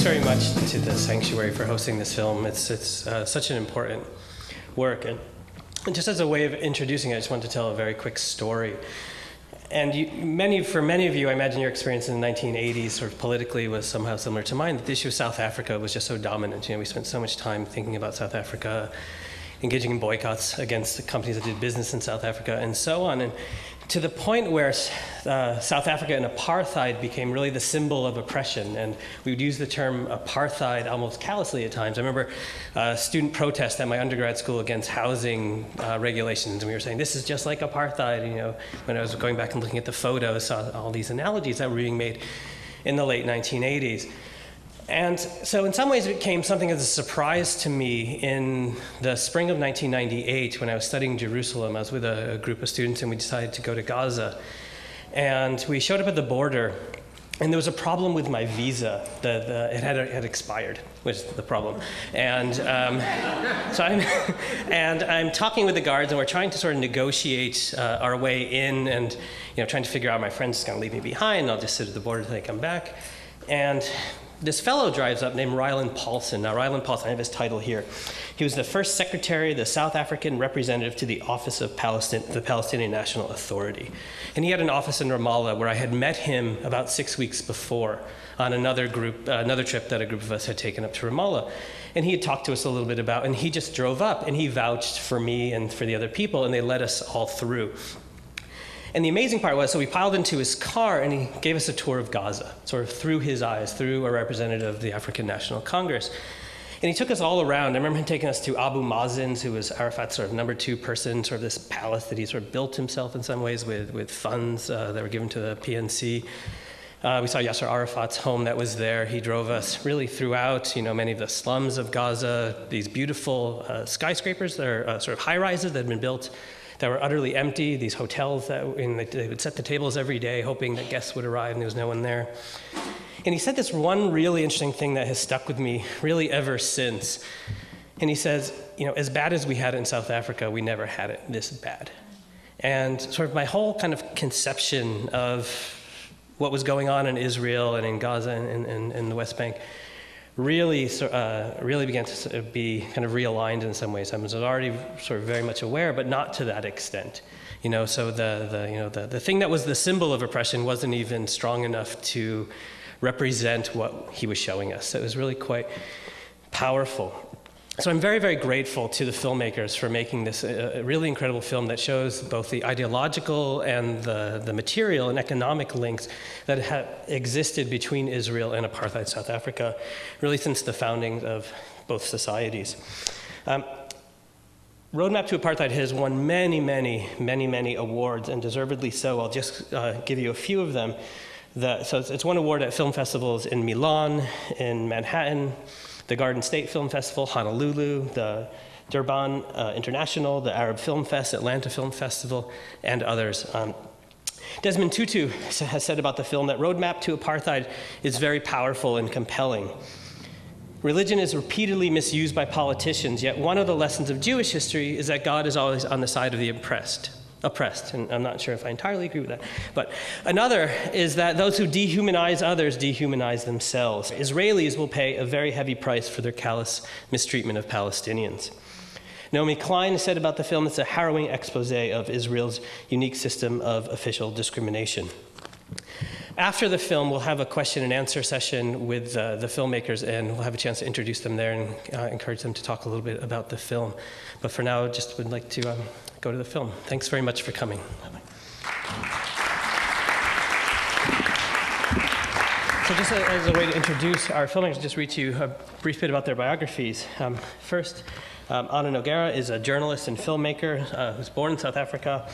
thanks very much to the Sanctuary for hosting this film. It's such an important work. And just as a way of introducing it, I just wanted to tell a very quick story. And for many of you, I imagine your experience in the 1980s sort of politically was somehow similar to mine. The issue of South Africa was just so dominant. We spent so much time thinking about South Africa, engaging in boycotts against the companies that did business in South Africa, and so on. And to the point where South Africa and apartheid became really the symbol of oppression. And we would use the term apartheid almost callously at times. I remember a student protest at my undergrad school against housing regulations. And we were saying, this is just like apartheid. When I was going back and looking at the photos, saw all these analogies that were being made in the late 1980s. And so in some ways it became something as a surprise to me in the spring of 1998 when I was studying Jerusalem. I was with a group of students and we decided to go to Gaza. And we showed up at the border and there was a problem with my visa. It had expired, which is the problem. And I'm talking with the guards and we're trying to sort of negotiate our way in and trying to figure out my friend's just going to leave me behind. I'll just sit at the border until they come back. And this fellow drives up named Ryland Paulson. Now, Ryland Paulson, I have his title here. He was the first secretary, the South African representative to the Office of the Palestinian National Authority. And he had an office in Ramallah where I had met him about 6 weeks before on another trip that a group of us had taken up to Ramallah. And he had talked to us a little bit about, and he just drove up and he vouched for me and for the other people, and they let us all through. And the amazing part was, so we piled into his car and he gave us a tour of Gaza, sort of through his eyes, through a representative of the African National Congress. And he took us all around. I remember him taking us to Abu Mazen's, who was Arafat's sort of #2 person, sort of this palace that he sort of built himself in some ways with funds that were given to the PNC. We saw Yasser Arafat's home that was there. He drove us really throughout, many of the slums of Gaza, these beautiful skyscrapers that are sort of high-rises that had been built that were utterly empty, these hotels that they would set the tables every day hoping that guests would arrive and there was no one there. And he said this one really interesting thing that has stuck with me really ever since. And he says, as bad as we had it in South Africa, we never had it this bad. And sort of my whole kind of conception of what was going on in Israel and in Gaza and the West Bank really began to be kind of realigned in some ways. I was already sort of very much aware, but not to that extent. So the thing that was the symbol of oppression wasn't even strong enough to represent what he was showing us. So it was really quite powerful. So I'm very, very grateful to the filmmakers for making this a really incredible film that shows both the ideological and the material and economic links that have existed between Israel and apartheid South Africa, really since the founding of both societies. Roadmap to Apartheid has won many, many, many, many awards, and deservedly so. I'll just give you a few of them. So it's won award at film festivals in Milan, in Manhattan, the Garden State Film Festival, Honolulu, the Durban International, the Arab Film Fest, Atlanta Film Festival, and others. Desmond Tutu has said about the film that Roadmap to Apartheid is very powerful and compelling. Religion is repeatedly misused by politicians, yet one of the lessons of Jewish history is that God is always on the side of the oppressed, and I'm not sure if I entirely agree with that. But another is that those who dehumanize others dehumanize themselves. Israelis will pay a very heavy price for their callous mistreatment of Palestinians. Naomi Klein said about the film, it's a harrowing expose of Israel's unique system of official discrimination. After the film, we'll have a question and answer session with the filmmakers, and we'll have a chance to introduce them there and encourage them to talk a little bit about the film. But for now, I just would like to go to the film. Thanks very much for coming. So just as a way to introduce our filmmakers, just read you a brief bit about their biographies. First, Ana Noguiera is a journalist and filmmaker who's born in South Africa.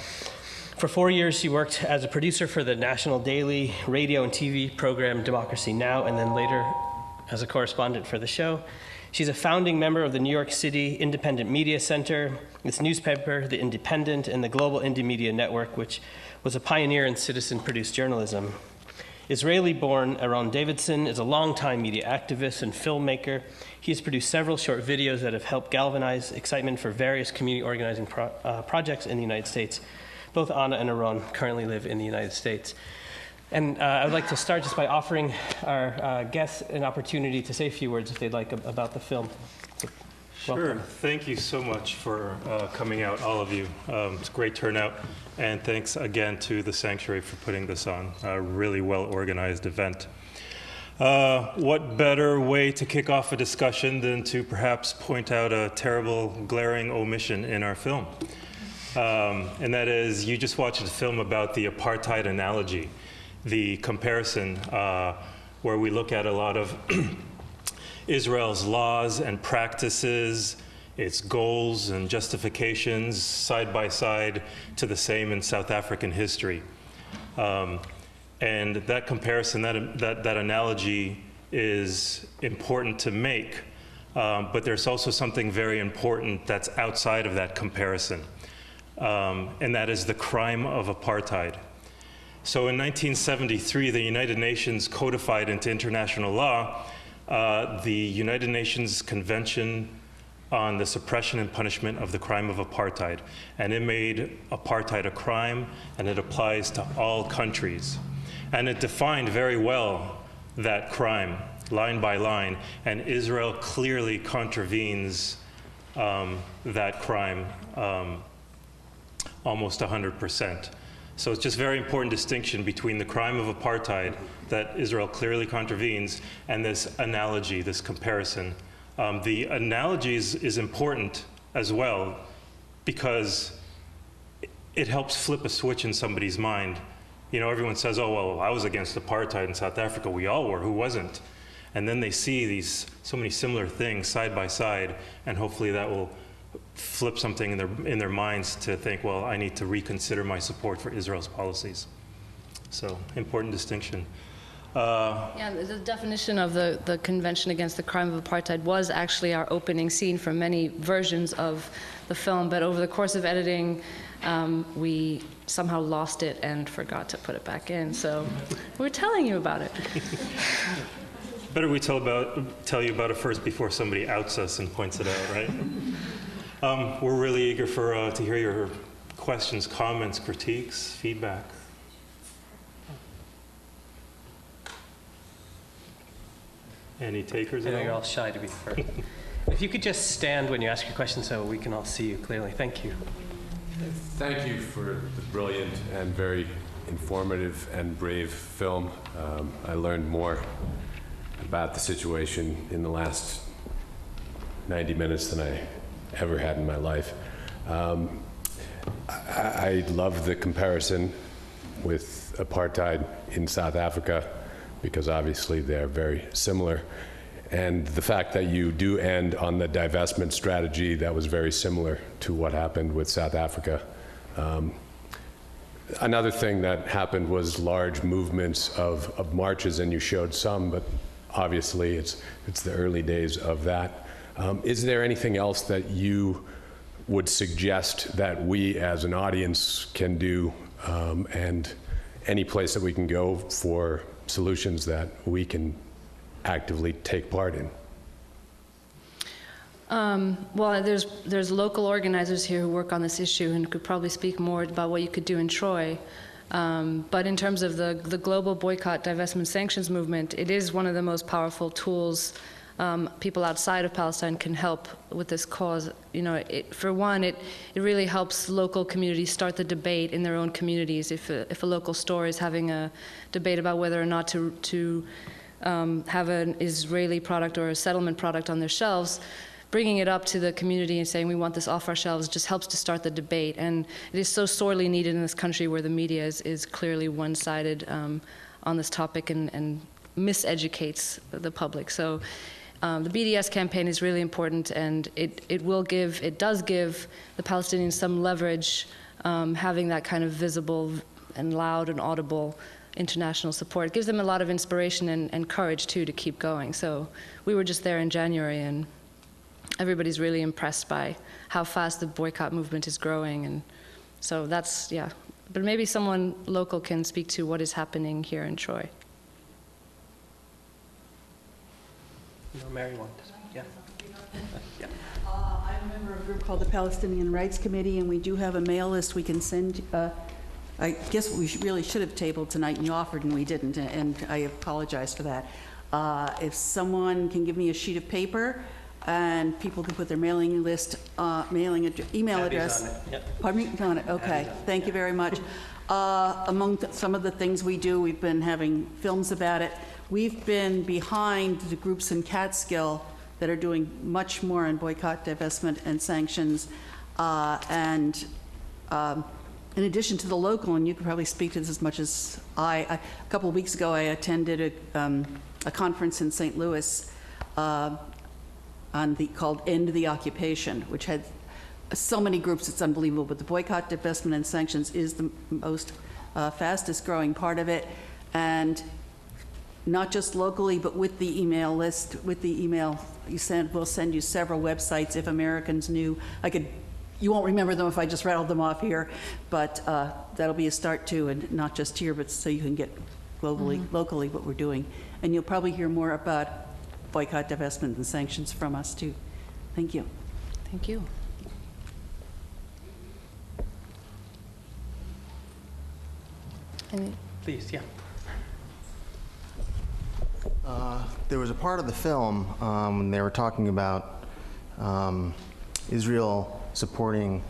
For 4 years, she worked as a producer for the national daily radio and TV program Democracy Now!, and then later as a correspondent for the show. She's a founding member of the New York City Independent Media Center, its newspaper, The Independent, and the Global Indie Media Network, which was a pioneer in citizen-produced journalism. Israeli-born Eron Davidson is a longtime media activist and filmmaker. He has produced several short videos that have helped galvanize excitement for various community organizing projects in the United States. Both Ana and Eron currently live in the United States. And I would like to start just by offering our guests an opportunity to say a few words if they'd like about the film. So, sure. welcome. Thank you so much for coming out, all of you. It's a great turnout. And thanks again to the Sanctuary for putting this on. A really well-organized event. What better way to kick off a discussion than to perhaps point out a terrible, glaring omission in our film? And that is, you just watched a film about the apartheid analogy, the comparison where we look at a lot of Israel's laws and practices, its goals and justifications side by side to the same in South African history. And that comparison, that analogy is important to make, but there's also something very important that's outside of that comparison, and that is the crime of apartheid. So in 1973, the United Nations codified into international law the United Nations Convention on the Suppression and Punishment of the Crime of Apartheid. And it made apartheid a crime, and it applies to all countries. And it defined very well that crime, line by line, and Israel clearly contravenes that crime almost 100%. So it's just a very important distinction between the crime of apartheid that Israel clearly contravenes and this analogy, this comparison. The analogy is important as well because it helps flip a switch in somebody's mind. You know, everyone says, oh, well, I was against apartheid in South Africa. We all were. Who wasn't? And then they see so many similar things side by side, and hopefully that will flip something in their minds to think, well, I need to reconsider my support for Israel's policies. So, important distinction. Yeah, the definition of the Convention Against the Crime of Apartheid was actually our opening scene for many versions of the film, but over the course of editing, we somehow lost it and forgot to put it back in. So we're telling you about it. Better we tell you about it first before somebody outs us and points it out, right? We're really eager to hear your questions, comments, critiques, feedback. Any takers I at know all? you're all shy to be first. If you could just stand when you ask your question so we can all see you clearly. Thank you. Thank you for the brilliant and very informative and brave film. I learned more about the situation in the last 90 minutes than I ever had in my life. I love the comparison with apartheid in South Africa, because obviously they're very similar. And the fact that you do end on the divestment strategy, that was very similar to what happened with South Africa. Another thing that happened was large movements of marches, and you showed some, but obviously it's the early days of that. Is there anything else that you would suggest that we as an audience can do, and any place that we can go for solutions that we can actively take part in? Well, there's local organizers here who work on this issue and could probably speak more about what you could do in Troy. But in terms of the global boycott, divestment, sanctions movement, it is one of the most powerful tools people outside of Palestine can help with this cause. You know, for one, it really helps local communities start the debate in their own communities. If a local store is having a debate about whether or not to have an Israeli product or a settlement product on their shelves, bringing it up to the community and saying we want this off our shelves just helps to start the debate. And it is so sorely needed in this country where the media is clearly one-sided on this topic and miseducates the public. So the BDS campaign is really important, and it does give the Palestinians some leverage, having that kind of visible and loud and audible international support. It gives them a lot of inspiration and courage too to keep going. So we were just there in January, and everybody's really impressed by how fast the boycott movement is growing. And so that's, yeah. But maybe someone local can speak to what is happening here in Troy. No, Mary wanted to speak. Yeah. Yeah. I'm a member of a group called the Palestinian Rights Committee, and we do have a mail list we can send I guess we really should have tabled tonight, and you offered and we didn't, and I apologize for that. If someone can give me a sheet of paper and people can put their mailing list, email address. On it. Yep. Pardon me? On it, okay. Thank you very much. Among some of the things we do, we've been having films about it. We've been behind the groups in Catskill that are doing much more on boycott, divestment, and sanctions. In addition to the local, and you could probably speak to this as much as a couple of weeks ago, I attended a conference in St. Louis called End the Occupation, which had so many groups, it's unbelievable, but the boycott, divestment, and sanctions is the most fastest growing part of it. And not just locally, but with the email list, with the email you send, we'll send you several websites if Americans knew. You won't remember them if I just rattled them off here, but that'll be a start too, and not just here, but so you can get globally, locally what we're doing. And you'll probably hear more about boycott, divestment, and sanctions from us too. Thank you. Thank you. Please, yeah. There was a part of the film when they were talking about Israel supporting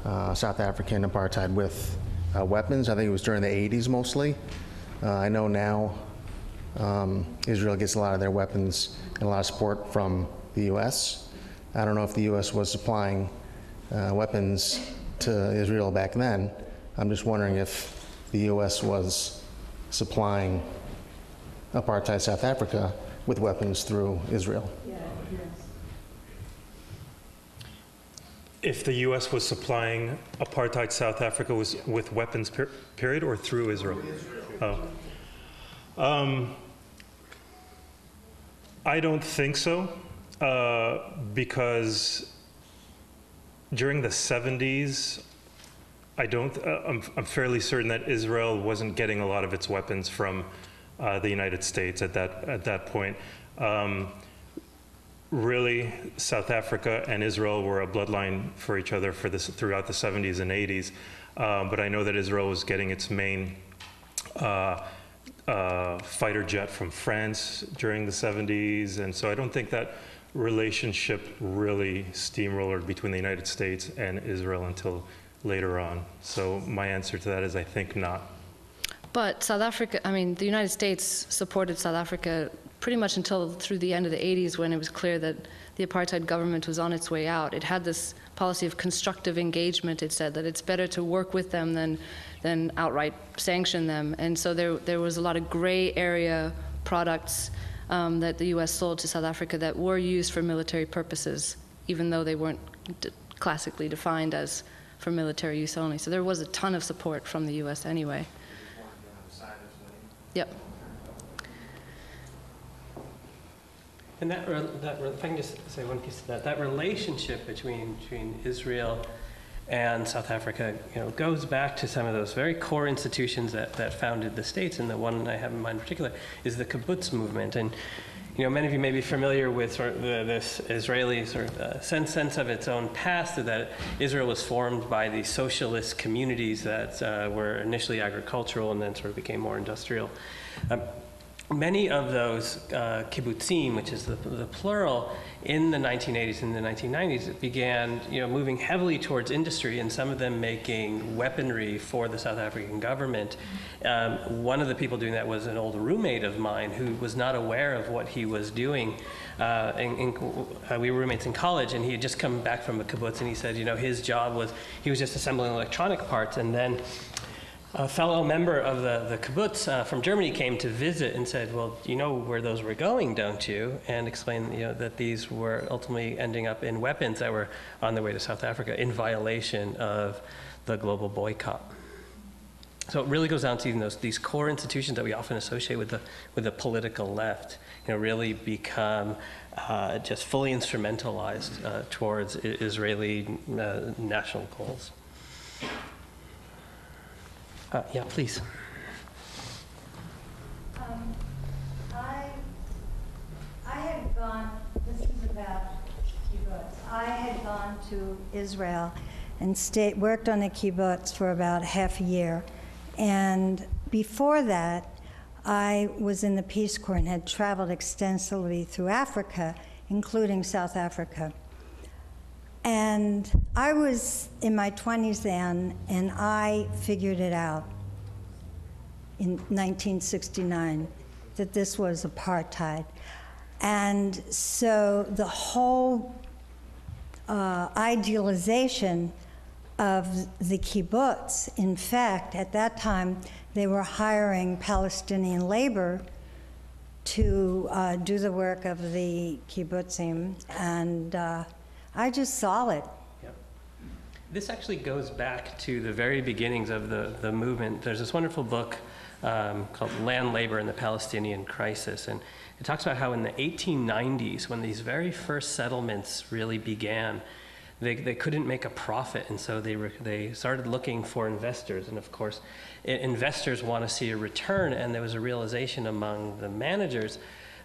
South African apartheid with weapons. I think it was during the 80s mostly. I know now Israel gets a lot of their weapons and a lot of support from the U.S. I don't know if the U.S. was supplying weapons to Israel back then. I'm just wondering if the U.S. was supplying apartheid South Africa with weapons through Israel. If the U.S. was supplying apartheid South Africa with weapons, period, or through Israel? Oh. I don't think so, because during the 70s, I'm fairly certain that Israel wasn't getting a lot of its weapons from the United States at that point. Really, South Africa and Israel were a bloodline for each other throughout the 70s and 80s. But I know that Israel was getting its main fighter jet from France during the 70s. And so I don't think that relationship really steamrollered between the United States and Israel until later on. So my answer to that is I think not. But South Africa, the United States supported South Africa pretty much until through the end of the 80s, when it was clear that the apartheid government was on its way out. It had this policy of constructive engagement. It said that it's better to work with them than outright sanction them. And so there was a lot of gray area products that the U.S. sold to South Africa that were used for military purposes, even though they weren't classically defined as for military use only. So there was a ton of support from the U.S. anyway. Yep. And if I can just say one piece of that relationship between Israel and South Africa, goes back to some of those very core institutions that founded the states, and the one I have in mind in particular is the kibbutz movement. And many of you may be familiar with sort of this Israeli sort of sense of its own past, that Israel was formed by these socialist communities that were initially agricultural and then sort of became more industrial. Many of those kibbutzim, which is the plural, in the 1980s and the 1990s began moving heavily towards industry, and some of them making weaponry for the South African government. One of the people doing that was an old roommate of mine who was not aware of what he was doing. We were roommates in college, and he had just come back from a kibbutz, and he said his job was, he was just assembling electronic parts, and then a fellow member of the kibbutz from Germany came to visit and said, well, you know where those were going, don't you? And explained that these were ultimately ending up in weapons that were on their way to South Africa in violation of the global boycott. So it really goes down to these core institutions that we often associate with the political left, really become just fully instrumentalized towards Israeli national goals. Yeah, please. I had gone, this is about kibbutz. I had gone to Israel and worked on a kibbutz for about half a year. And before that, I was in the Peace Corps and had traveled extensively through Africa, including South Africa. And I was in my 20s then, and I figured it out in 1969 that this was apartheid. And so the whole idealization of the kibbutz, in fact, at that time, they were hiring Palestinian labor to do the work of the kibbutzim, and I just saw it. Yep. This actually goes back to the very beginnings of the movement. There's this wonderful book called Land, Labor, and the Palestinian Crisis, and it talks about how in the 1890s, when these very first settlements really began, they couldn't make a profit, and so they started looking for investors. And of course, investors want to see a return, and there was a realization among the managers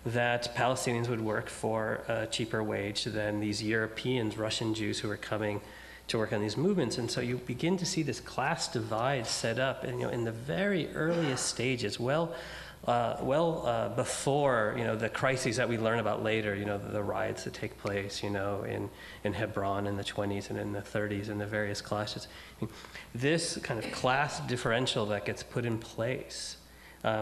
that Palestinians would work for a cheaper wage than these Europeans, Russian Jews who were coming to work on these movements. And so you begin to see this class divide set up, and in the very earliest stages, before the crises that we learn about later, the riots that take place, in Hebron in the 20s and in the 30s and the various clashes. This kind of class differential that gets put in place,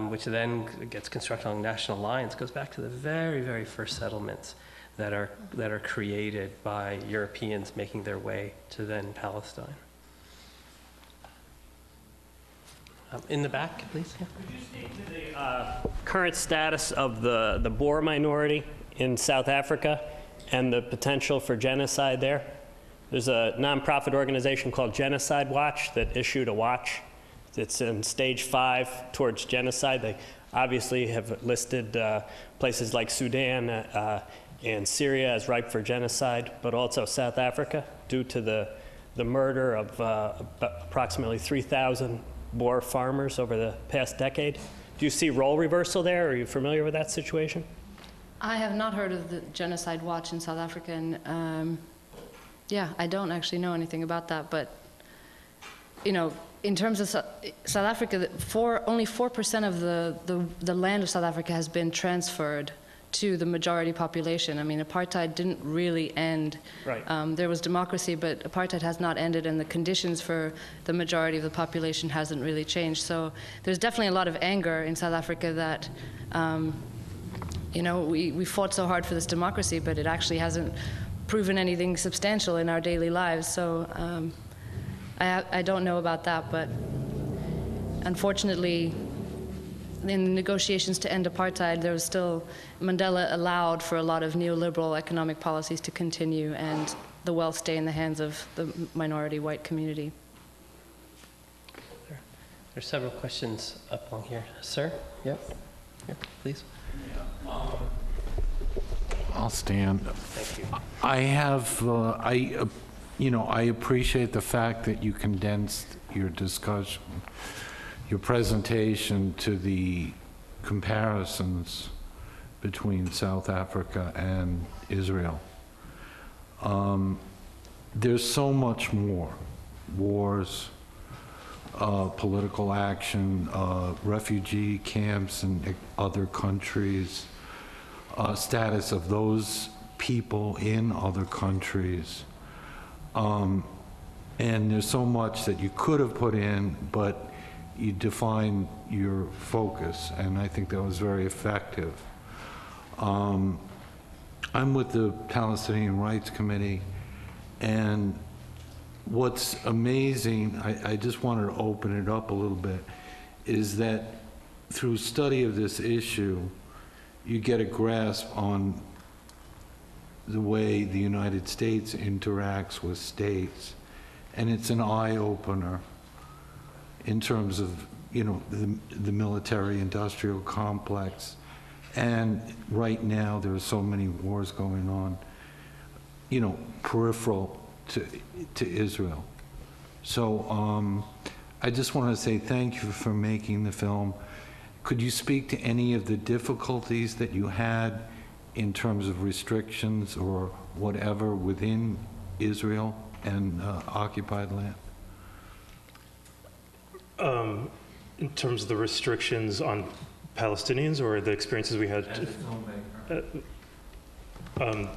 which then gets constructed along national lines, goes back to the very, very first settlements that are created by Europeans making their way to then Palestine. In the back, please. Yeah. Could you speak to the current status of the Boer minority in South Africa and the potential for genocide there? There's a nonprofit organization called Genocide Watch that issued a watch. It's in stage 5 towards genocide. They obviously have listed places like Sudan and Syria as ripe for genocide, but also South Africa due to the murder of approximately 3,000 Boer farmers over the past decade. Do you see role reversal there? Are you familiar with that situation? I have not heard of the Genocide Watch in South Africa, and yeah, I don't actually know anything about that. But in terms of South Africa, only 4% of the land of South Africa has been transferred to the majority population. I mean, apartheid didn't really end. Right. There was democracy, but apartheid has not ended, and the conditions for the majority of the population hasn't really changed. So there's definitely a lot of anger in South Africa that, we fought so hard for this democracy, but it actually hasn't proven anything substantial in our daily lives. So I don't know about that, but unfortunately, in the negotiations to end apartheid, there was still, Mandela allowed for a lot of neoliberal economic policies to continue and the wealth stay in the hands of the minority white community. There's several questions up on here. Sir? Yep. Here, please. I'll stand. Thank you. I have, I appreciate the fact that you condensed your discussion, your presentation to the comparisons between South Africa and Israel. There's so much more. Wars, political action, refugee camps in other countries, status of those people in other countries. And there's so much that you could have put in, but you defined your focus, and I think that was very effective. I'm with the Palestinian Rights Committee, and what's amazing, I just wanted to open it up a little bit, is that through study of this issue, you get a grasp on the way the United States interacts with states, and it's an eye-opener in terms of, the military-industrial complex. And right now, there are so many wars going on, peripheral to Israel. So I just want to say thank you for making the film. Could you speak to any of the difficulties that you had in terms of restrictions or whatever within Israel and occupied land? In terms of the restrictions on Palestinians or the experiences we had?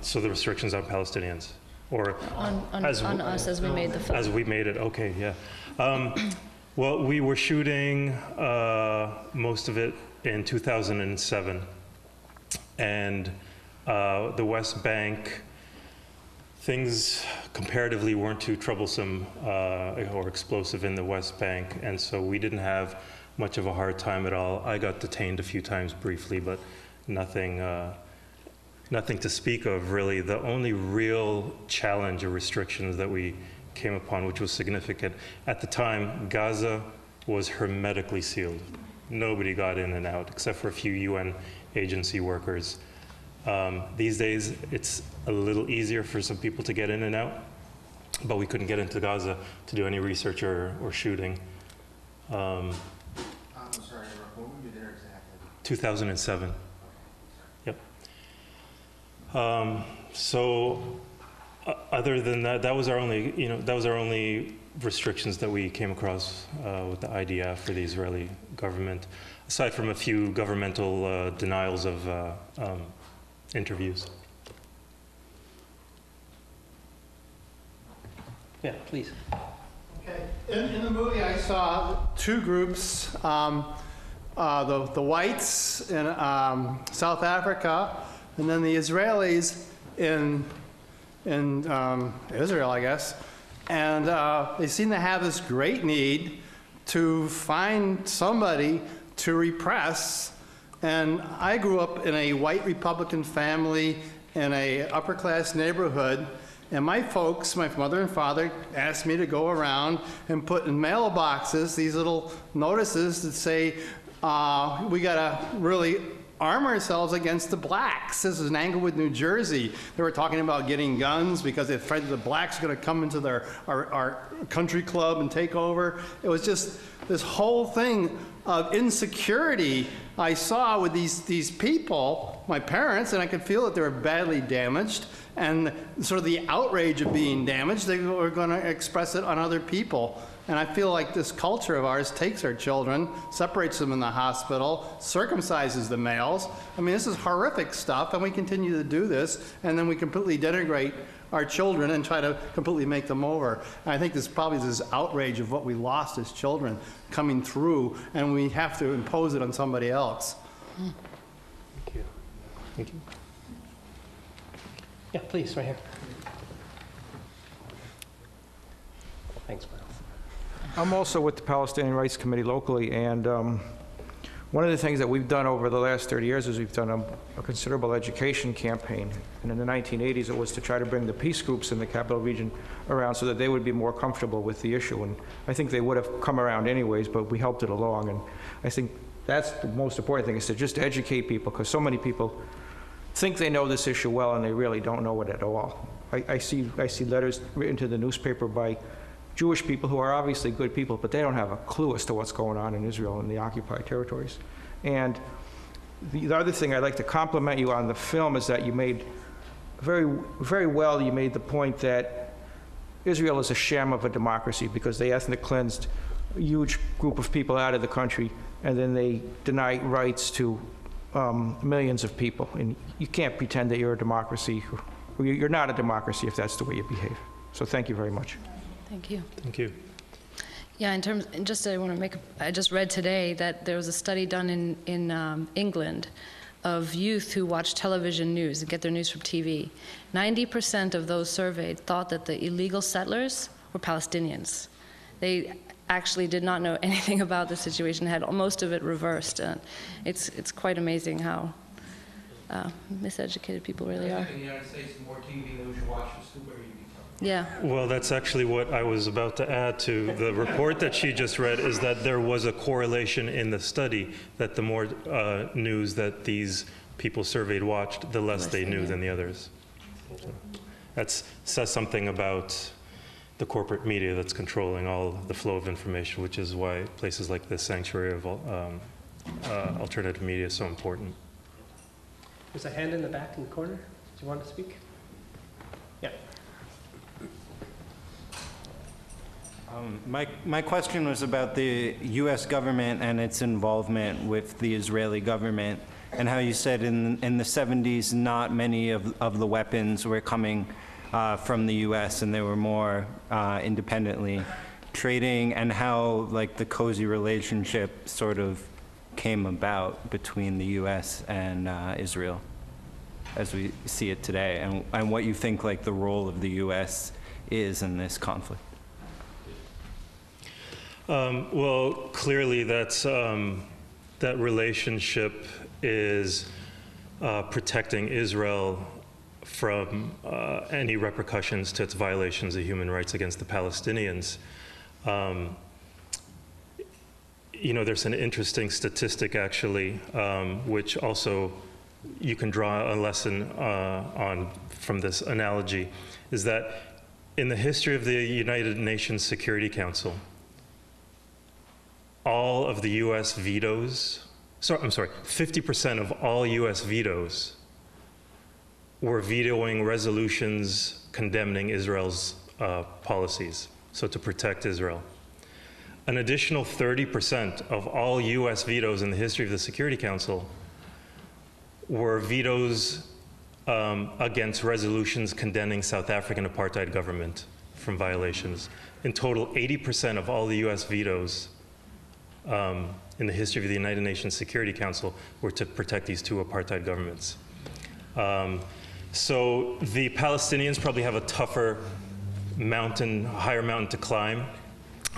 So the restrictions on Palestinians, or on us as we made the film. as we made it. Okay, yeah. Well, we were shooting most of it in 2007, and the West Bank, things comparatively weren't too troublesome or explosive in the West Bank, and so we didn't have much of a hard time at all. I got detained a few times briefly, but nothing to speak of, really. The only real challenge or restrictions that we came upon, which was significant, at the time, Gaza was hermetically sealed. Nobody got in and out, except for a few UN agency workers. These days, it's a little easier for some people to get in and out, but we couldn't get into Gaza to do any research or shooting. I'm sorry, when were you there exactly? 2007. Yep. So other than that, that was our only restrictions that we came across with the IDF for the Israeli government, aside from a few governmental denials of interviews. Yeah, please. Okay. In the movie, I saw two groups, the whites in South Africa, and then the Israelis in Israel, I guess. And they seem to have this great need to find somebody to repress. And I grew up in a white Republican family in a upper-class neighborhood. And my folks, my mother and father, asked me to go around and put in mailboxes these little notices that say, we gotta really arm ourselves against the blacks. This is in Englewood, New Jersey. They were talking about getting guns because they afraid that the blacks are gonna come into our country club and take over. It was just this whole thing of insecurity I saw with these people, my parents, and I could feel that they were badly damaged, and sort of the outrage of being damaged, they were going to express it on other people. And I feel like this culture of ours takes our children, separates them in the hospital, circumcises the males. I mean, this is horrific stuff, and we continue to do this, and then we completely denigrate our children and try to completely make them over. And I think there's probably this outrage of what we lost as children coming through, and we have to impose it on somebody else. Thank you. Thank you. Yeah, please, right here. Thanks, Miles. I'm also with the Palestinian Rights Committee locally, and one of the things that we've done over the last 30 years is we've done a considerable education campaign. And in the 1980s, it was to try to bring the peace groups in the capital region around so that they would be more comfortable with the issue. And I think they would have come around anyways, but we helped it along. And I think that's the most important thing, is to just educate people, because so many people think they know this issue well, and they really don't know it at all. I see letters written to the newspaper by Jewish people who are obviously good people, but they don't have a clue as to what's going on in Israel and the occupied territories. And the other thing I'd like to compliment you on the film is that you made very, very well, you made the point that Israel is a sham of a democracy because they ethnic cleansed a huge group of people out of the country, and then they deny rights to millions of people. And you can't pretend that you're a democracy, or you're not a democracy if that's the way you behave. So thank you very much. Thank you. Thank you. Yeah, in terms, I want to make, I just read today that there was a study done in England of youth who watch television news and get their news from TV. 90% of those surveyed thought that the illegal settlers were Palestinians. They actually did not know anything about the situation, had most of it reversed. It's quite amazing how miseducated people really are. In the United States, the more TV news you watch, the stupider you become. Yeah. Well, that's actually what I was about to add to the report that she just read, is that there was a correlation in the study that the more news that these people surveyed watched, the less they knew than the others. So that says something about the corporate media that's controlling all the flow of information, which is why places like this sanctuary of alternative media is so important. There's a hand in the back in the corner. Do you want to speak? Yeah. My question was about the U.S. government and its involvement with the Israeli government, and how you said in the 70s not many of the weapons were coming from the U.S. and they were more independently trading, and how like the cozy relationship sort of came about between the U.S. and Israel as we see it today, and what you think like the role of the U.S. is in this conflict. Well, clearly that's, that relationship is protecting Israel from any repercussions to its violations of human rights against the Palestinians. You know, there's an interesting statistic actually, which also you can draw a lesson on from this analogy, is that in the history of the United Nations Security Council, all of the US vetoes, 50% of all US vetoes were vetoing resolutions condemning Israel's policies, so to protect Israel. An additional 30% of all US vetoes in the history of the Security Council were vetoes against resolutions condemning South African apartheid government from violations. In total, 80% of all the US vetoes in the history of the United Nations Security Council were to protect these two apartheid governments. So the Palestinians probably have a tougher mountain, higher mountain to climb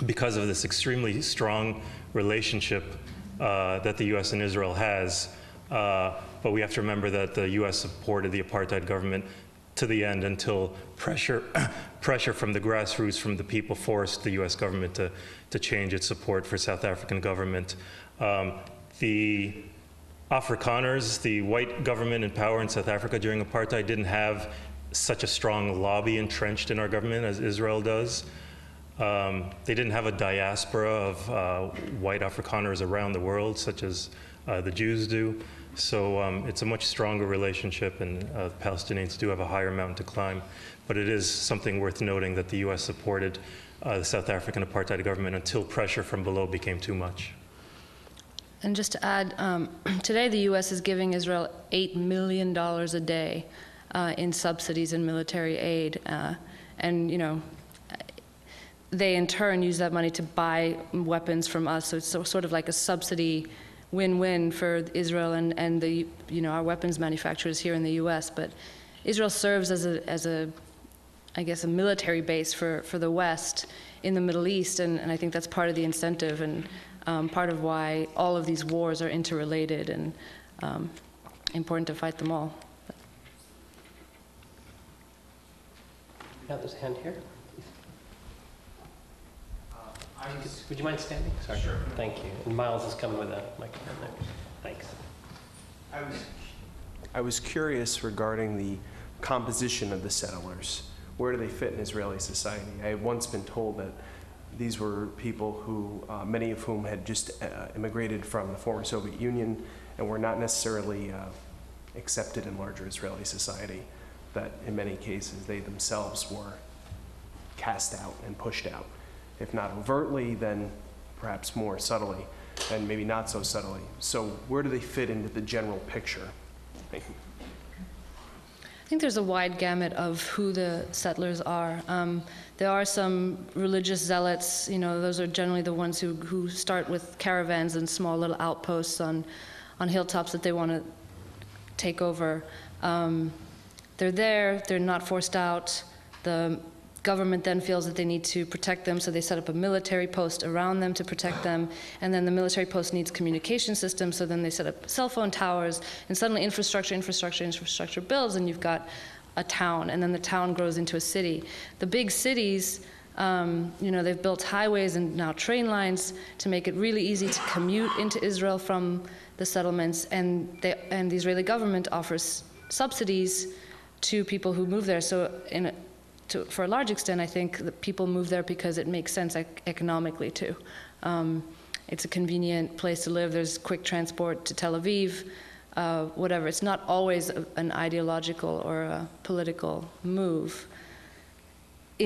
because of this extremely strong relationship that the US and Israel has. But we have to remember that the US supported the apartheid government to the end until pressure from the grassroots, from the people, forced the US government to change its support for South African government. The Afrikaaners, the white government in power in South Africa during apartheid, didn't have such a strong lobby entrenched in our government as Israel does. They didn't have a diaspora of white Afrikaners around the world, such as the Jews do. So it's a much stronger relationship, and the Palestinians do have a higher mountain to climb. But it is something worth noting that the US supported the South African apartheid government until pressure from below became too much. And just to add, today the US is giving Israel $8 million a day in subsidies and military aid. And, you know, they in turn use that money to buy weapons from us. So it's sort of like a subsidy win-win for Israel and the, you know, our weapons manufacturers here in the US. But Israel serves as a I guess, a military base for the West in the Middle East, and I think that's part of the incentive and part of why all of these wars are interrelated and important to fight them all. Yeah, there's a hand here. Would you mind standing? Sorry. Sure. Thank you. And Miles is coming with a microphone there. Thanks. I was curious regarding the composition of the settlers. Where do they fit in Israeli society? I had once been told that these were people who, many of whom had just immigrated from the former Soviet Union and were not necessarily accepted in larger Israeli society, that in many cases they themselves were cast out and pushed out. If not overtly, then perhaps more subtly, and maybe not so subtly. So where do they fit into the general picture? Thank you. I think there's a wide gamut of who the settlers are. There are some religious zealots, you know, those are generally the ones who start with caravans and small little outposts on hilltops that they want to take over. They're there, they're not forced out. The government then feels that they need to protect them, so they set up a military post around them to protect them, and then the military post needs communication systems, so then they set up cell phone towers, and suddenly infrastructure builds, and you've got a town, and then the town grows into a city. The big cities, you know, they've built highways and now train lines to make it really easy to commute into Israel from the settlements, and the Israeli government offers subsidies to people who move there. So for a large extent, I think that people move there because it makes sense economically too. It's a convenient place to live. There's quick transport to Tel Aviv, whatever. It's not always an ideological or a political move.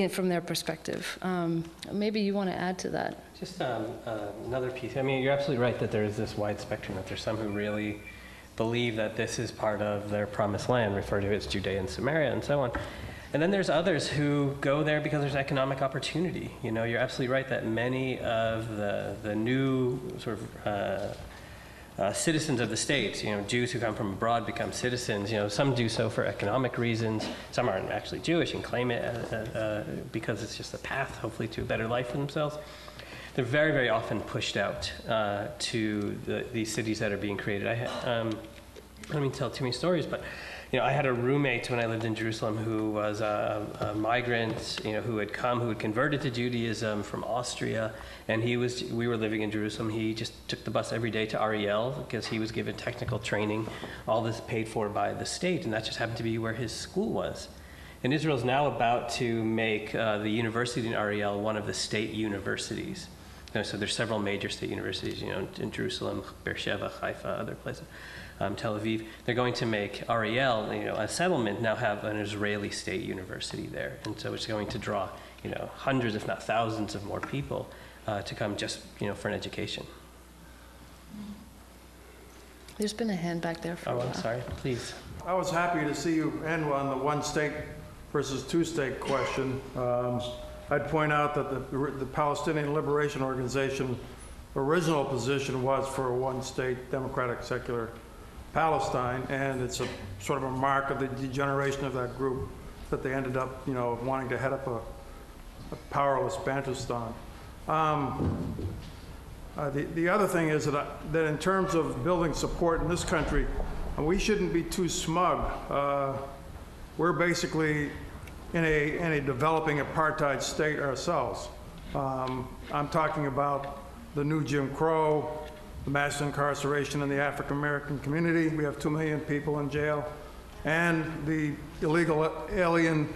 from their perspective. Maybe you want to add to that. Just another piece. I mean, you're absolutely right that there is this wide spectrum, that there's some who really believe that this is part of their promised land, referred to as Judea and Samaria and so on. And then there's others who go there because there's economic opportunity. You know, you're absolutely right that many of the new sort of citizens of the states, you know, Jews who come from abroad become citizens. You know, some do so for economic reasons. Some aren't actually Jewish and claim it because it's just a path, hopefully, to a better life for themselves. They're very, very often pushed out to these cities that are being created. I don't mean to tell too many stories, but you know, I had a roommate when I lived in Jerusalem who was a migrant, you know, who had converted to Judaism from Austria, and we were living in Jerusalem. He just took the bus every day to Ariel because he was given technical training, all this paid for by the state, and that just happened to be where his school was. And Israel's now about to make the university in Ariel one of the state universities. You know, so there's several major state universities, you know, in Jerusalem, Beersheba, Haifa, other places. Tel Aviv. They're going to make Ariel, you know, a settlement, now have an Israeli state university there. And so it's going to draw, you know, hundreds, if not thousands of more people to come just, you know, for an education. There's been a hand back there for a while. I'm sorry, please. I was happy to see you end on the one state versus two state question. I'd point out that the Palestinian Liberation Organization original position was for a one state democratic secular Palestine, and it's a sort of a mark of the degeneration of that group that they ended up, you know, wanting to head up a powerless Bantustan. The other thing is that in terms of building support in this country, we shouldn't be too smug. We're basically in a developing apartheid state ourselves. I'm talking about the new Jim Crow, the mass incarceration in the African American community. We have 2 million people in jail, and the illegal alien,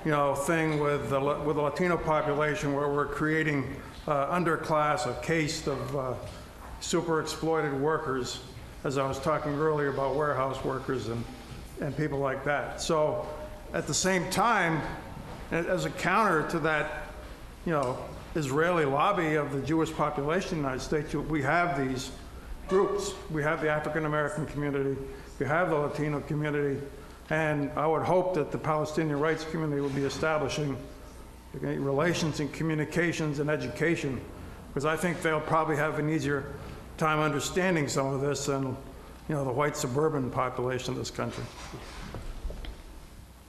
you know, thing with the Latino population, where we're creating underclass, a caste of super exploited workers, as I was talking earlier about warehouse workers and people like that. So at the same time, as a counter to that, you know, Israeli lobby of the Jewish population in the United States, we have these groups. We have the African American community, we have the Latino community, and I would hope that the Palestinian rights community will be establishing relations and communications and education, because I think they'll probably have an easier time understanding some of this than, you know, the white suburban population of this country.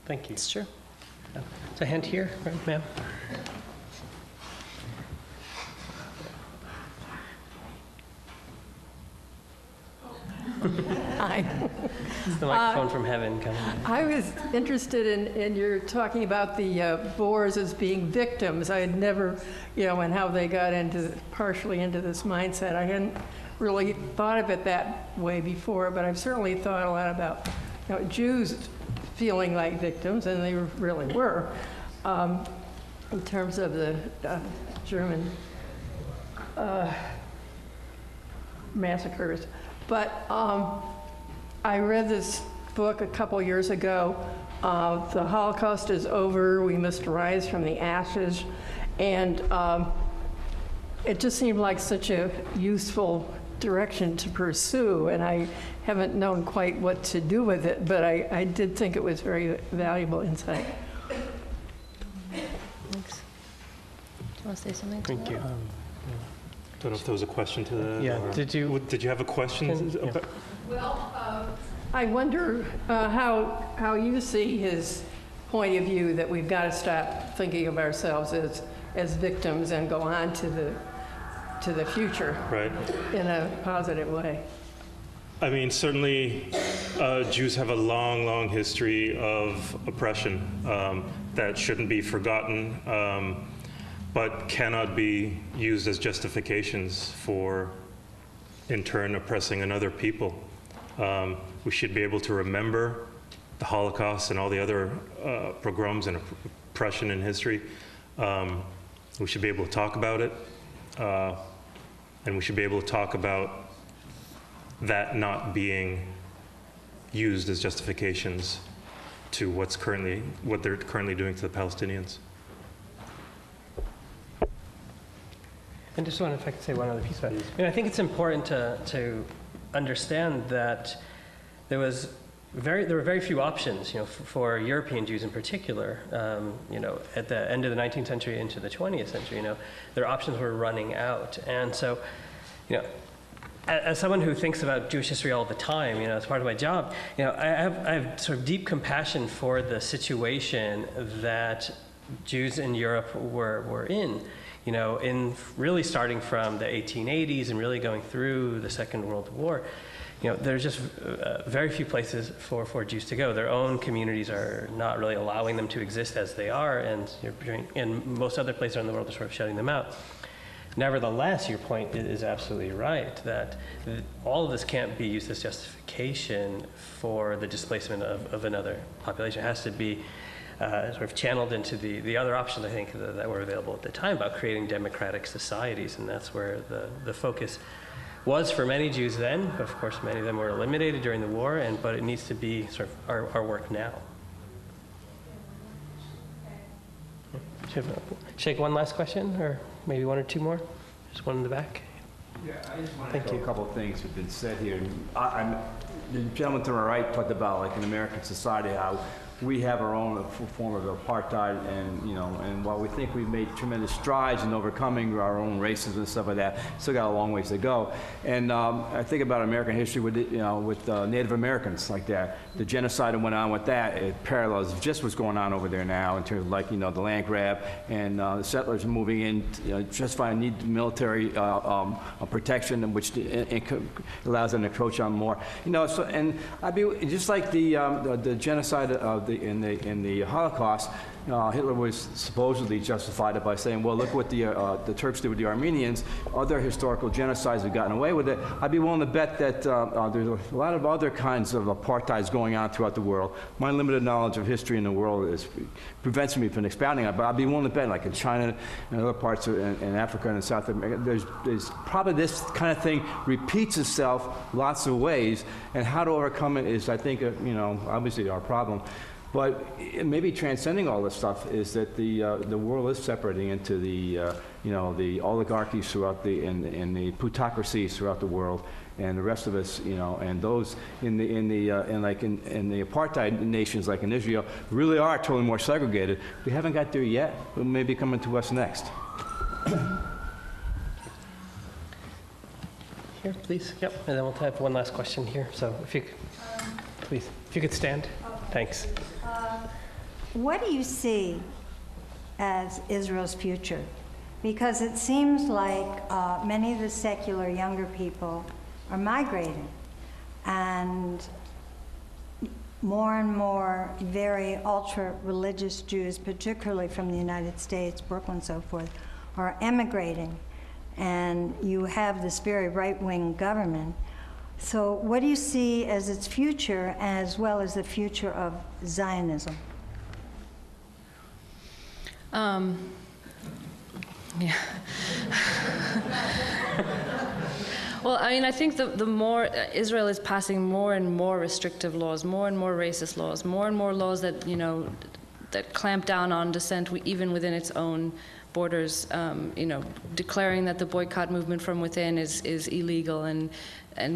Thank you. It's true. There's a hand here, right, ma'am. Hi. This is the microphone from heaven coming. I was interested in your talking about the Boers as being victims. I had never, you know, and how they got partially into this mindset. I hadn't really thought of it that way before, but I've certainly thought a lot about, you know, Jews feeling like victims, and they really were, in terms of the German massacres. But I read this book a couple years ago, The Holocaust is Over, We Must Rise from the Ashes, and it just seemed like such a useful direction to pursue, and I haven't known quite what to do with it, but I did think it was very valuable insight. Thanks. Do you want to say something? Thank you. I don't know if there was a question to that. Yeah. Or, did you have a question? Yeah. Well, I wonder how you see his point of view that we've got to stop thinking of ourselves as victims and go on to the future, right, in a positive way. I mean, certainly Jews have a long, long history of oppression that shouldn't be forgotten, but cannot be used as justifications for, in turn, oppressing another people. We should be able to remember the Holocaust and all the other pogroms and oppression in history. We should be able to talk about it, and we should be able to talk about that not being used as justifications to what they're currently doing to the Palestinians. And just if I could say one other piece about it. I think it's important to understand that there were very few options, for European Jews in particular, at the end of the 19th century into the 20th century, their options were running out. And so, as someone who thinks about Jewish history all the time, as part of my job, I have sort of deep compassion for the situation that Jews in Europe were in, in really starting from the 1880s and really going through the Second World War. There's just very few places for Jews to go. Their own communities are not really allowing them to exist as they are, and most other places in the world are sort of shutting them out. Nevertheless, your point is absolutely right, that all of this can't be used as justification for the displacement of another population. It has to be sort of channeled into the other options, I think, that were available at the time about creating democratic societies, and that's where the focus was for many Jews then. Of course, many of them were eliminated during the war, but it needs to be sort of our work now. Should take one last question, or maybe one or two more? Just one in the back. Yeah, I just want to echo a couple of things that have been said here. The gentleman to my right talked about, like, in American society, how we have our own form of apartheid, and while we think we've made tremendous strides in overcoming our own racism and stuff like that, still got a long ways to go. And I think about American history with Native Americans like that. The genocide that went on with that, it parallels just what's going on over there now in terms of the land grab and the settlers moving in, just finding need military protection, which allows them to encroach on more. So, and I'd be just like the genocide of in the Holocaust. Hitler was supposedly justified it by saying, well, look what the Turks did with the Armenians. Other historical genocides have gotten away with it. I'd be willing to bet that there's a lot of other kinds of apartheids going on throughout the world. My limited knowledge of history in the world prevents me from expounding on it, but I'd be willing to bet, like in China and other parts in Africa and South America, there's probably this kind of thing repeats itself lots of ways, and how to overcome it is, I think, obviously our problem. But maybe transcending all this stuff is that the world is separating into the oligarchies throughout and the plutocracies throughout the world, and the rest of us, and those in the apartheid nations like in Israel really are totally more segregated. We haven't got there yet, but maybe coming to us next. Here, please. Yep, and then we'll have one last question here. So if you, please, if you could stand. Thanks. What do you see as Israel's future? Because it seems like many of the secular younger people are migrating, and more and more very ultra-religious Jews, particularly from the United States, Brooklyn and so forth, are emigrating, and you have this very right-wing government. So what do you see as its future, as well as the future of Zionism? Yeah. Well, I mean, I think the more Israel is passing more and more restrictive laws, more and more racist laws, more and more laws that, that clamp down on dissent even within its own borders, declaring that the boycott movement from within is illegal, and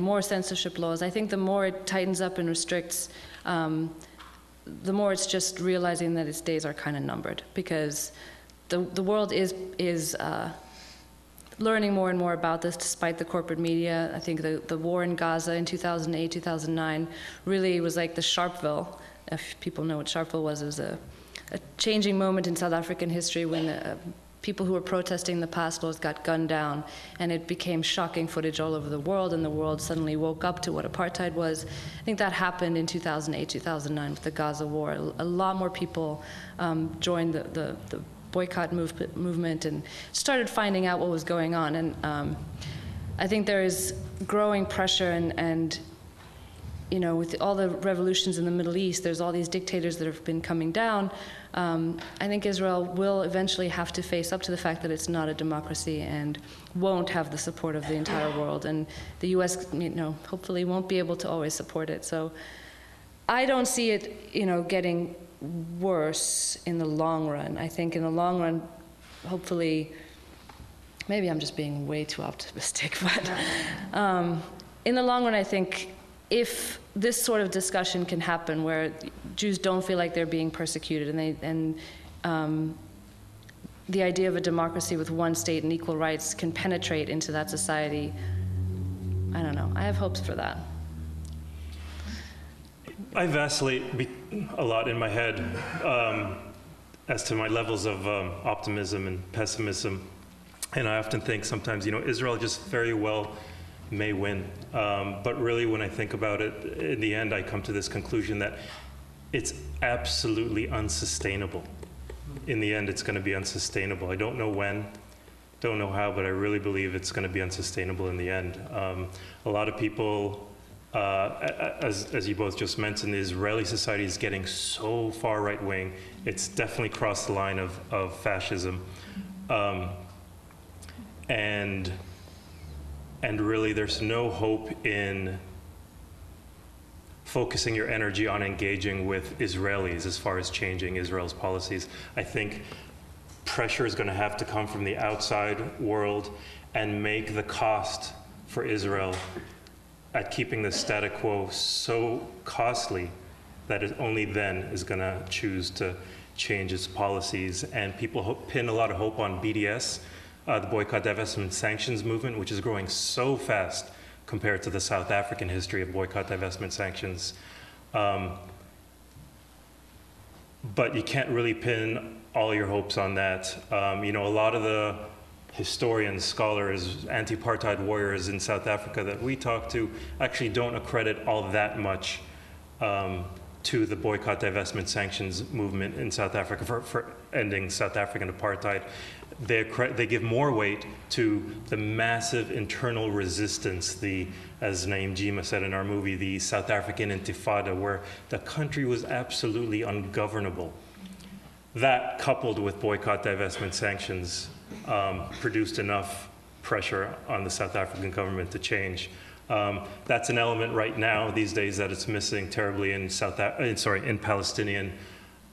more censorship laws. I think the more it tightens up and restricts, the more it's just realizing that its days are kind of numbered, because the world is learning more and more about this despite the corporate media. I think the war in Gaza in 2008, 2009 really was like the Sharpeville. If people know what Sharpeville was, it was a changing moment in South African history when people who were protesting the past laws got gunned down, and it became shocking footage all over the world, and the world suddenly woke up to what apartheid was. I think that happened in 2008, 2009 with the Gaza war. A lot more people joined the boycott movement and started finding out what was going on. And I think there is growing pressure, and with all the revolutions in the Middle East, there's all these dictators that have been coming down. I think Israel will eventually have to face up to the fact that it's not a democracy and won't have the support of the entire world. And the U.S., hopefully won't be able to always support it. So I don't see it, getting worse in the long run. I think in the long run, hopefully, maybe I'm just being way too optimistic, but in the long run, I think if this sort of discussion can happen where Jews don't feel like they're being persecuted, and the idea of a democracy with one state and equal rights can penetrate into that society, I don't know. I have hopes for that. I vacillate a lot in my head as to my levels of optimism and pessimism. And I often think sometimes, Israel just very well may win. But really, when I think about it, in the end, I come to this conclusion that it's absolutely unsustainable. In the end, it's going to be unsustainable. I don't know when, don't know how, but I really believe it's going to be unsustainable in the end. A lot of people, as you both just mentioned, the Israeli society is getting so far right-wing. It's definitely crossed the line of fascism. And really, there's no hope in focusing your energy on engaging with Israelis as far as changing Israel's policies. I think pressure is going to have to come from the outside world and make the cost for Israel at keeping the status quo so costly that it only then is going to choose to change its policies. And people pin a lot of hope on BDS, the Boycott, Divestment, and Sanctions movement, which is growing so fast compared to the South African history of boycott, divestment, sanctions. But you can't really pin all your hopes on that. A lot of the historians, scholars, anti-apartheid warriors in South Africa that we talk to actually don't accredit all that much to the boycott, divestment, sanctions movement in South Africa for ending South African apartheid. They give more weight to the massive internal resistance, as Naeem Jima said in our movie, the South African Intifada, where the country was absolutely ungovernable. That, coupled with boycott, divestment, sanctions, produced enough pressure on the South African government to change. That's an element right now, these days, that it's missing terribly in Palestinian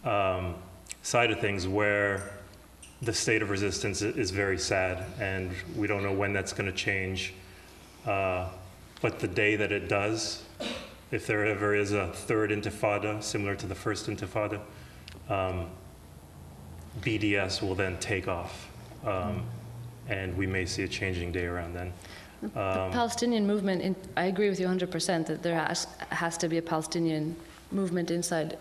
side of things, where the state of resistance is very sad, and we don't know when that's going to change. But the day that it does, if there ever is a third intifada similar to the first intifada, BDS will then take off, and we may see a changing day around then. The Palestinian movement, I agree with you 100% that there has to be a Palestinian movement inside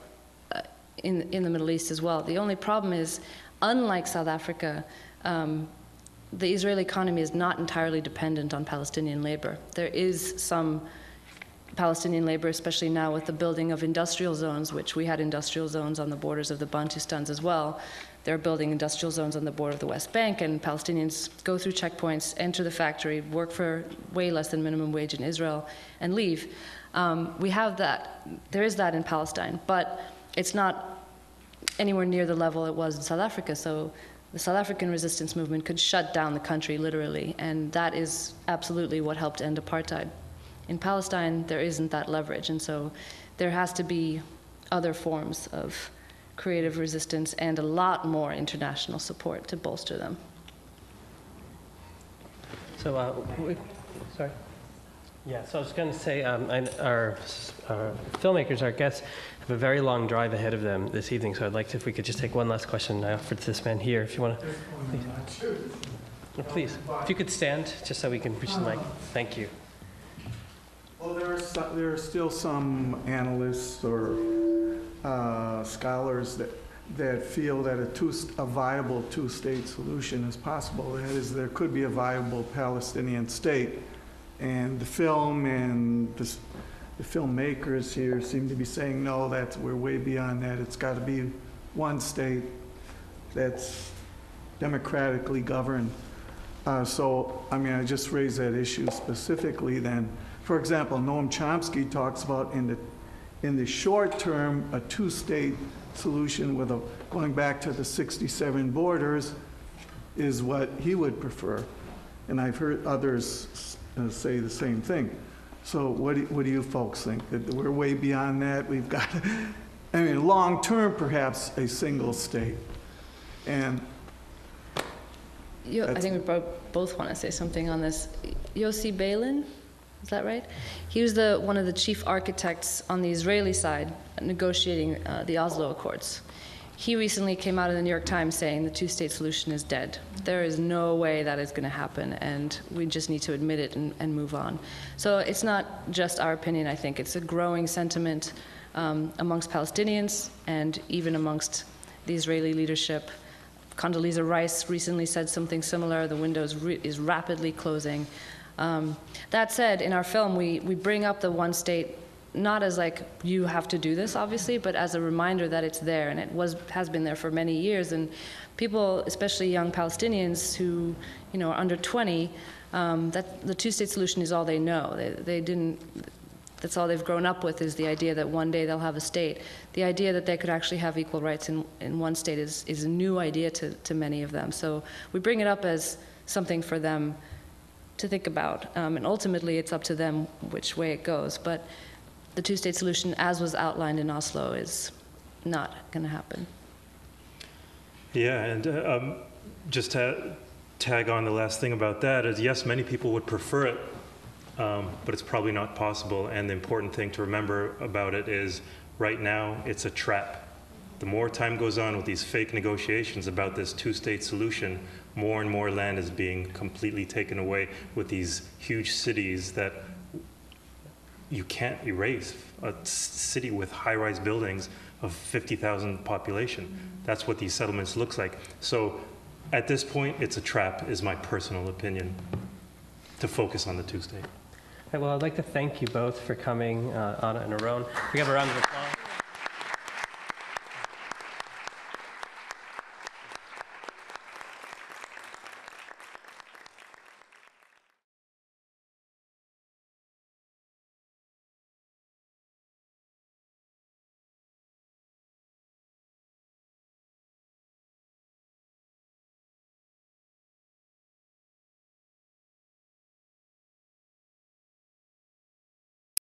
in the Middle East as well. The only problem is, unlike South Africa, the Israeli economy is not entirely dependent on Palestinian labor. There is some Palestinian labor, especially now with the building of industrial zones, which we had industrial zones on the borders of the Bantustans as well. They're building industrial zones on the border of the West Bank, and Palestinians go through checkpoints, enter the factory, work for way less than minimum wage in Israel, and leave. We have that. There is that in Palestine, but it's not anywhere near the level it was in South Africa. So the South African resistance movement could shut down the country literally, and that is absolutely what helped end apartheid. In Palestine, there isn't that leverage, and so there has to be other forms of creative resistance and a lot more international support to bolster them. So, sorry. Yeah, so I was going to say, our filmmakers, our guests, have a very long drive ahead of them this evening, so I'd like if we could just take one last question I offered to this man here, if you want to. Please, if you could stand, just so we can reach the mic. Thank you. Well, there are still some analysts or scholars that feel that a viable two-state solution is possible. That is, there could be a viable Palestinian state. And the film and the filmmakers here seem to be saying, no, we're way beyond that. It's got to be one state that's democratically governed. I just raised that issue specifically then. For example, Noam Chomsky talks about in the short term, a two-state solution with going back to the 67 borders is what he would prefer. And I've heard others say the same thing. So what do you folks think? That we're way beyond that? We've got, long term, perhaps a single state. And I think we both want to say something on this. Yossi Beilin, is that right? He was one of the chief architects on the Israeli side negotiating the Oslo Accords. He recently came out in the New York Times saying the two-state solution is dead. There is no way that is going to happen, and we just need to admit it and move on. So it's not just our opinion, I think. It's a growing sentiment amongst Palestinians and even amongst the Israeli leadership. Condoleezza Rice recently said something similar. The window is rapidly closing. That said, in our film, we bring up the one state not as like, you have to do this, obviously, but as a reminder that it's there, and it has been there for many years. And people, especially young Palestinians who, are under 20, that the two-state solution is all they know. That's all they've grown up with, is the idea that one day they'll have a state. The idea that they could actually have equal rights in one state is a new idea to many of them. So we bring it up as something for them to think about. And ultimately, it's up to them which way it goes. But the two-state solution, as was outlined in Oslo, is not going to happen. Yeah, and just to tag on the last thing about that is, yes, many people would prefer it, but it's probably not possible. And the important thing to remember about it is, right now, it's a trap. The more time goes on with these fake negotiations about this two-state solution, more and more land is being completely taken away with these huge cities that you can't erase. A city with high-rise buildings of 50,000 population. That's what these settlements looks like. So at this point, it's a trap, is my personal opinion, to focus on the two-state. Well, I'd like to thank you both for coming, Ana and Eron. We have a round of applause.